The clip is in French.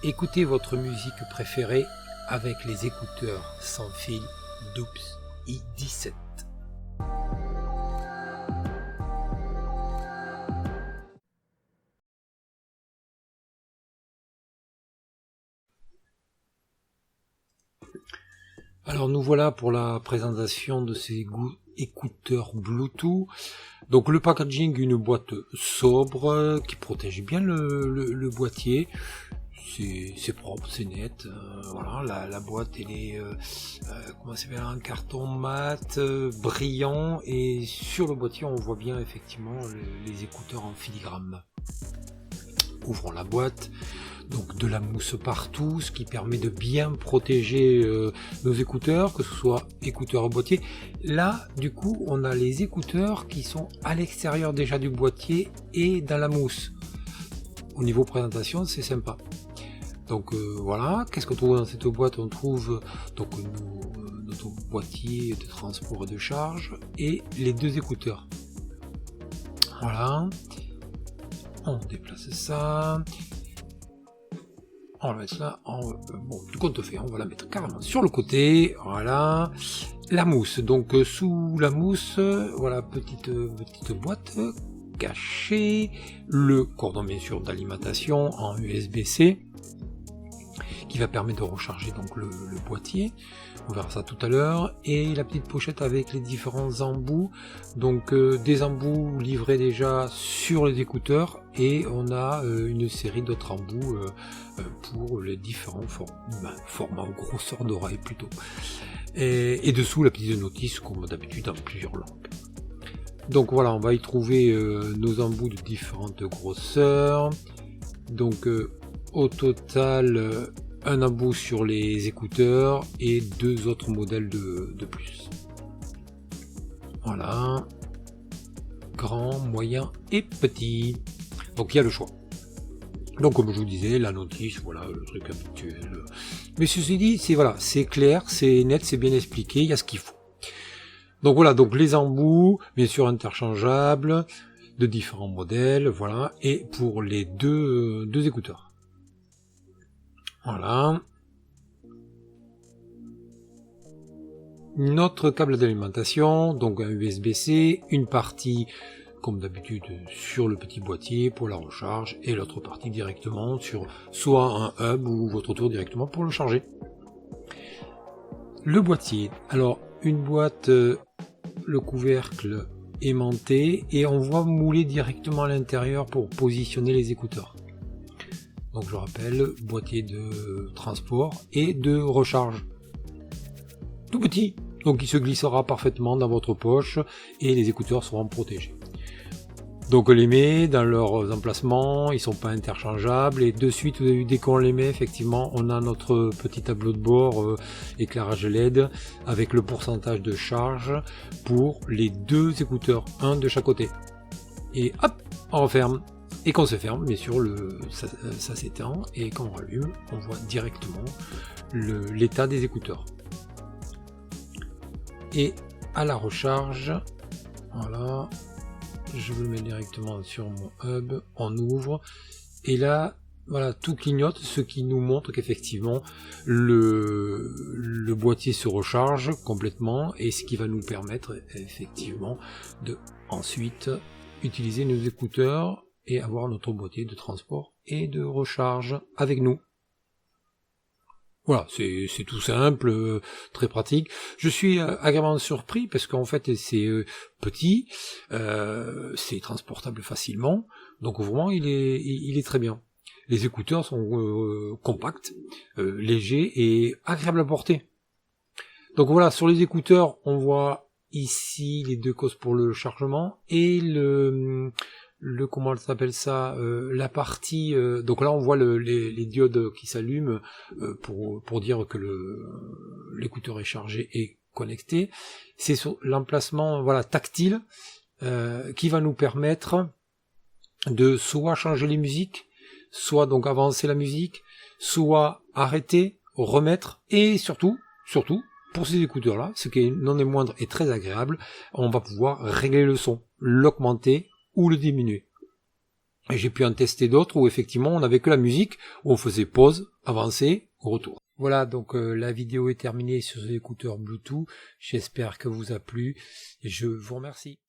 Écoutez votre musique préférée avec les écouteurs sans fil Doops i17. Alors nous voilà pour la présentation de ces écouteurs Bluetooth. Donc le packaging, une boîte sobre qui protège bien le boîtier. C'est propre, c'est net. Voilà, la boîte elle est comment ça s'appelle, un carton mat brillant, et sur le boîtier on voit bien effectivement les écouteurs en filigrane. Ouvrons la boîte. Donc de la mousse partout, ce qui permet de bien protéger nos écouteurs, que ce soit écouteurs ou boîtier. Là, du coup, on a les écouteurs qui sont à l'extérieur déjà du boîtier et dans la mousse. Au niveau présentation, c'est sympa. Donc voilà, qu'est-ce qu'on trouve dans cette boîte? On trouve donc notre boîtier de transport et de charge et les deux écouteurs. Voilà, on déplace ça. On va mettre ça bon, tout compte fait, on va la mettre carrément sur le côté. Voilà, la mousse. Donc sous la mousse, voilà, petite boîte cachée. Le cordon bien sûr d'alimentation en USB-C qui va permettre de recharger donc le boîtier. On verra ça tout à l'heure. Et la petite pochette avec les différents embouts. Donc des embouts livrés déjà sur les écouteurs, et on a une série d'autres embouts pour les différents formats ou grosseur d'oreille plutôt. Et dessous la petite notice comme d'habitude en plusieurs langues. Donc voilà, on va y trouver nos embouts de différentes grosseurs. Donc au total un embout sur les écouteurs et deux autres modèles de plus. Voilà, grand, moyen et petit. Donc il y a le choix. Donc comme je vous disais, la notice, voilà, le truc habituel. Mais ceci dit, c'est clair, c'est net, c'est bien expliqué, il y a ce qu'il faut. Donc voilà, donc les embouts, bien sûr interchangeables, de différents modèles, voilà, et pour les deux écouteurs. Voilà. Notre câble d'alimentation, donc un USB-C, une partie comme d'habitude sur le petit boîtier pour la recharge, et l'autre partie directement sur soit un hub ou votre tour directement pour le charger. Le boîtier, alors une boîte, le couvercle aimanté, et on voit mouler directement à l'intérieur pour positionner les écouteurs. Donc je rappelle, boîtier de transport et de recharge. Tout petit, donc il se glissera parfaitement dans votre poche et les écouteurs seront protégés. Donc on les met dans leurs emplacements, ils sont pas interchangeables, et de suite, vous avez vu, dès qu'on les met, effectivement, on a notre petit tableau de bord éclairage LED avec le pourcentage de charge pour les deux écouteurs, un de chaque côté. Et hop, on referme. Et quand on se ferme, bien sûr, ça s'éteint, et quand on rallume, on voit directement l'état des écouteurs. Et à la recharge, voilà, je le mets directement sur mon hub, on ouvre, et là, voilà, tout clignote, ce qui nous montre qu'effectivement, le boîtier se recharge complètement, et ce qui va nous permettre, effectivement, de ensuite utiliser nos écouteurs et avoir notre boîtier de transport et de recharge avec nous. Voilà, c'est tout simple, très pratique. Je suis agréablement surpris parce qu'en fait c'est petit, c'est transportable facilement, donc vraiment il est très bien. Les écouteurs sont compacts, légers et agréables à porter. Donc voilà, sur les écouteurs on voit ici les deux causes pour le chargement et comment ça s'appelle ça, la partie, donc là on voit les diodes qui s'allument pour dire que l'écouteur est chargé et connecté. C'est sur l'emplacement, voilà, tactile, qui va nous permettre de soit changer les musiques, soit donc avancer la musique, soit arrêter, remettre, et surtout pour ces écouteurs là, ce qui est non des moindres et très agréable, on va pouvoir régler le son, l'augmenter ou le diminuer. Et j'ai pu en tester d'autres où effectivement on avait que la musique, où on faisait pause, avancer, retour. Voilà, donc la vidéo est terminée sur les écouteurs Bluetooth. J'espère que vous a plu et je vous remercie.